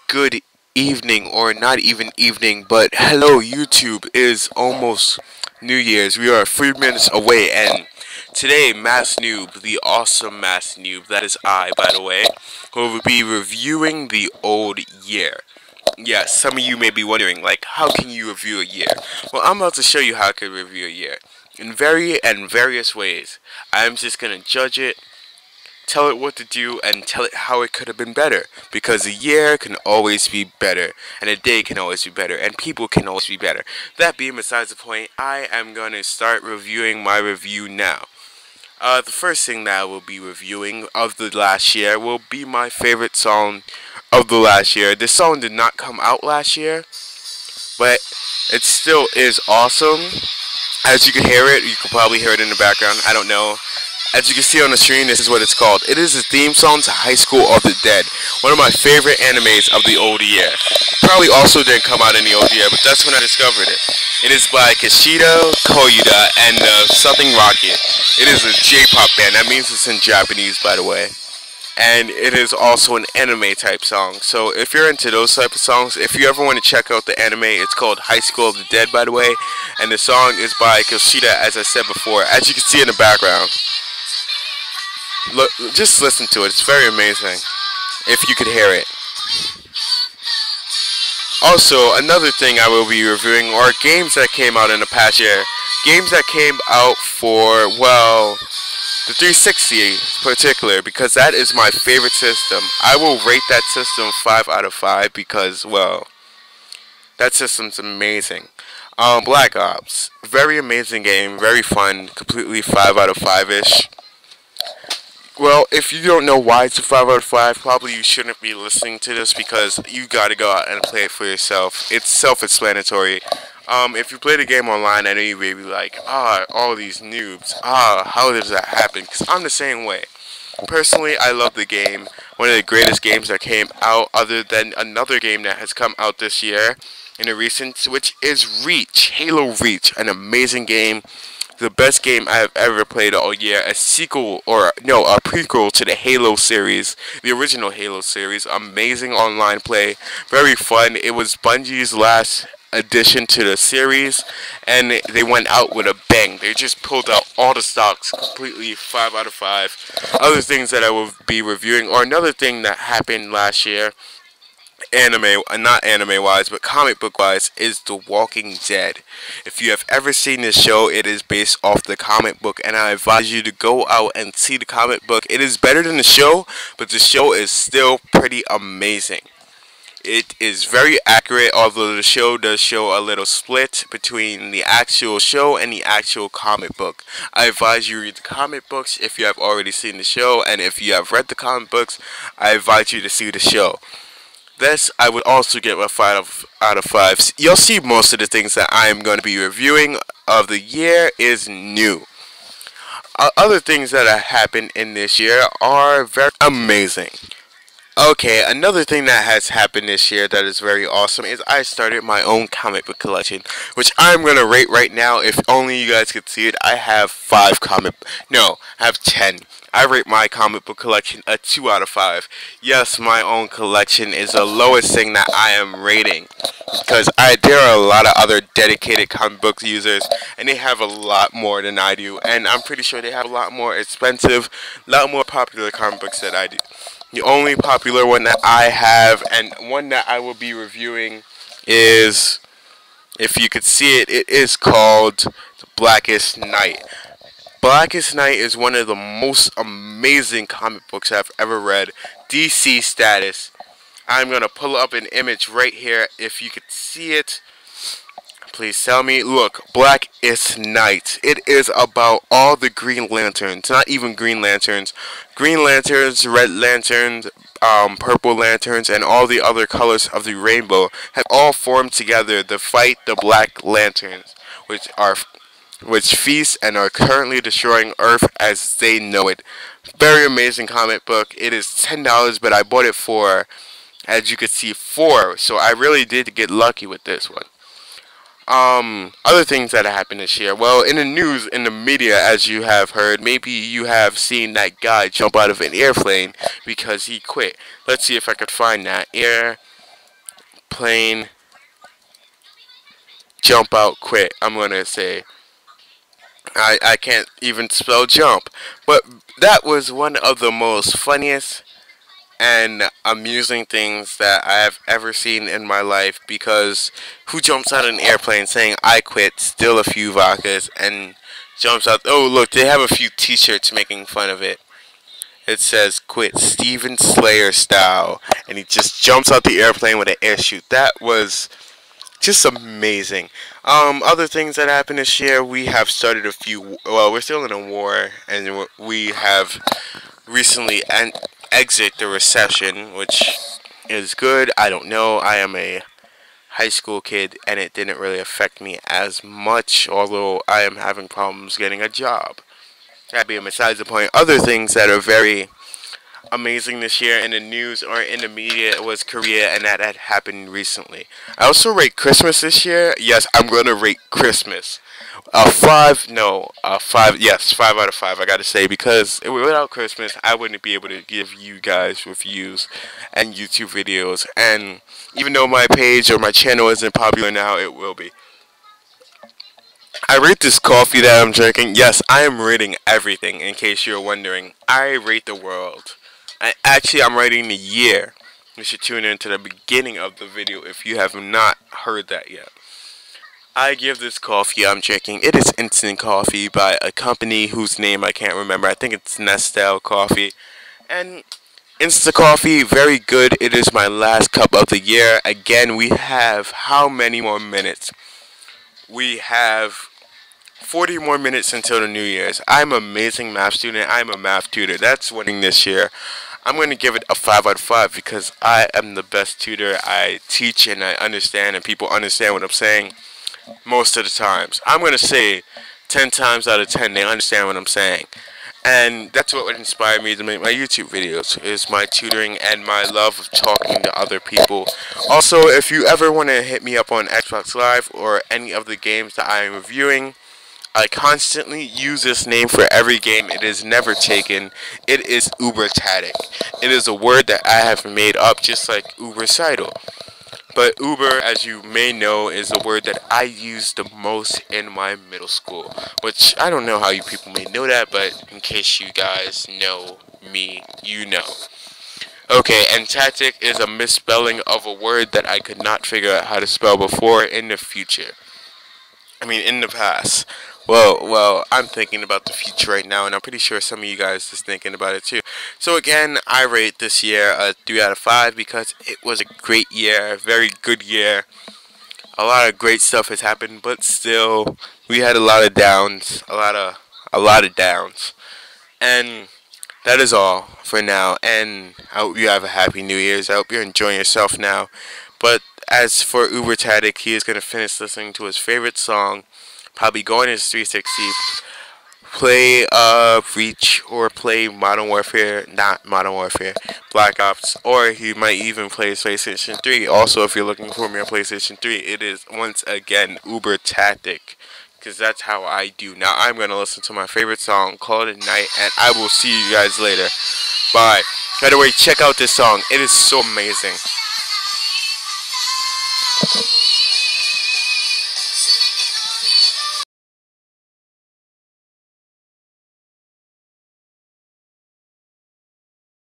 good evening, or not even evening, but hello YouTube. It is almost New Year's. We are 3 minutes away, and today, Mass Noob, the awesome Mass Noob, that is I, by the way, will be reviewing the old year. Yes, some of you may be wondering, like, how can you review a year? Well, I'm about to show you how I can review a year. In various ways. I'm just gonna judge it, tell it what to do, and tell it how it could have been better. Because a year can always be better, and a day can always be better, and people can always be better. That being besides the point, I am going to start reviewing my review now. The first thing that I will be reviewing of the last year will be my favorite song of the last year. This song did not come out last year, but it still is awesome. As you can hear it, you can probably hear it in the background, I don't know. As you can see on the screen, this is what it's called. It is a theme song to High School of the Dead, one of my favorite animes of the old year. Probably also didn't come out in the old year, but that's when I discovered it. It is by Kishido Koyuda and Something Rocket. It is a J-pop band. That means it's in Japanese, by the way. And it is also an anime type song. So if you're into those type of songs, if you ever want to check out the anime, it's called High School of the Dead, by the way. And the song is by Kishida, as I said before, as you can see in the background. Look, just listen to it. It's very amazing. If you could hear it. Also, another thing I will be reviewing are games that came out in the past year. Games that came out for, well, the 360 in particular, because that is my favorite system. I will rate that system 5 out of 5 because, well, that system's amazing. Black Ops. Very amazing game. Very fun. Completely 5 out of 5-ish. Well, if you don't know why it's a 5 out of 5, probably you shouldn't be listening to this because you gotta go out and play it for yourself. It's self-explanatory. If you play the game online, I know you may be like, all these noobs. How does that happen? Because I'm the same way. Personally, I love the game. One of the greatest games that came out, other than another game that has come out this year in the recent, which is Reach. Halo Reach, an amazing game. The best game I have ever played all year. A sequel, or no, a prequel to the Halo series, the original Halo series. Amazing online play, very fun. It was Bungie's last addition to the series, and they went out with a bang. They just pulled out all the stocks completely. 5 out of 5. Other things that I will be reviewing, or another thing that happened last year, not anime wise, but comic book wise, is The Walking Dead. If you have ever seen this show, it is based off the comic book, and I advise you to go out and see the comic book. It is better than the show, but the show is still pretty amazing. It is very accurate, although the show does show a little split between the actual show and the actual comic book. I advise you read the comic books if you have already seen the show, and if you have read the comic books, I advise you to see the show. This, I would also give a 5 out of 5. You'll see most of the things that I am going to be reviewing of the year is new. Other things that have happened in this year are very amazing. Okay, another thing that has happened this year that is very awesome is I started my own comic book collection, which I'm going to rate right now. If only you guys could see it, I have 10. I rate my comic book collection a 2 out of 5. Yes, my own collection is the lowest thing that I am rating, because there are a lot of other dedicated comic book users, and they have a lot more than I do, and I'm pretty sure they have a lot more expensive, a lot more popular comic books than I do. The only popular one that I have, and one that I will be reviewing, is, if you could see it, it is called Blackest Night. Blackest Night is one of the most amazing comic books I've ever read. DC status. I'm going to pull up an image right here. If you could see it, please tell me. Look, Blackest Night. It is about all the Green Lanterns. Not even Green Lanterns. Green Lanterns, Red Lanterns, Purple Lanterns, and all the other colors of the rainbow have all formed together to fight the Black Lanterns, which feast and are currently destroying Earth as they know it. Very amazing comic book. It is $10, but I bought it for, as you can see, 4. So I really did get lucky with this one. Other things that happened this year. Well, in the news, in the media, as you have heard, maybe you have seen that guy jump out of an airplane because he quit. Let's see if I could find that. plain jump out quit. I'm gonna say I can't even spell jump, but that was one of the most funniest and amusing things that I have ever seen in my life, because who jumps out of an airplane saying I quit, steal a few vodkas, and jumps out? Oh, look, they have a few t-shirts making fun of it. It says quit Steven Slayer style, and he just jumps out the airplane with an air chute. That was just amazing. Other things that happened this year, we have started a few. Well, we're still in a war, and we have recently exit the recession, which is good. I don't know. I am a high school kid, and it didn't really affect me as much, although I am having problems getting a job. That being besides the point, other things that are very amazing this year in the news or in the media was Korea, and that had happened recently. I also rate Christmas this year. Yes, I'm gonna rate Christmas a five. No, a five. Yes, 5 out of 5. I gotta say, because without Christmas, I wouldn't be able to give you guys reviews and YouTube videos. And even though my page or my channel isn't popular now, it will be. I rate this coffee that I'm drinking. Yes, I am rating everything. In case you're wondering, I rate the world. I'm writing the year. You should tune in to the beginning of the video if you have not heard that yet. I give this coffee I'm drinking. It is instant coffee by a company whose name I can't remember. I think it's Nestle Coffee. And instant coffee, very good. It is my last cup of the year. Again, we have how many more minutes? We have 40 more minutes until the New Year's. I'm an amazing math student. I'm a math tutor. That's winning this year. I'm going to give it a 5 out of 5 because I am the best tutor. I teach and I understand, and people understand what I'm saying most of the times. I'm going to say 10 times out of 10 they understand what I'm saying. And that's what would inspire me to make my YouTube videos, is my tutoring and my love of talking to other people. Also, if you ever want to hit me up on Xbox Live or any of the games that I am reviewing, I constantly use this name for every game. It is never taken. It is Ubertatic. It is a word that I have made up, just like Ubercidal. But Uber, as you may know, is a word that I used the most in my middle school. Which, I don't know how you people may know that, but in case you guys know me, you know. Okay, and tactic is a misspelling of a word that I could not figure out how to spell before in the future. In the past. Well, I'm thinking about the future right now, and I'm pretty sure some of you guys is thinking about it too. So again, I rate this year a 3 out of 5 because it was a great year, a very good year. A lot of great stuff has happened, but still, we had a lot of downs, a lot of downs. And that is all for now, and I hope you have a happy New Year's. I hope you're enjoying yourself now. But as for Ubertatic, he is going to finish listening to his favorite song, probably go on his 360, play Reach, or play Modern Warfare, not Modern Warfare, Black Ops, or he might even play PlayStation 3. Also, if you're looking for me on PlayStation 3, it is once again Ubertatic, because that's how I do. Now I'm going to listen to my favorite song, call it a night, and I will see you guys later. Bye. By the way, check out this song. It is so amazing.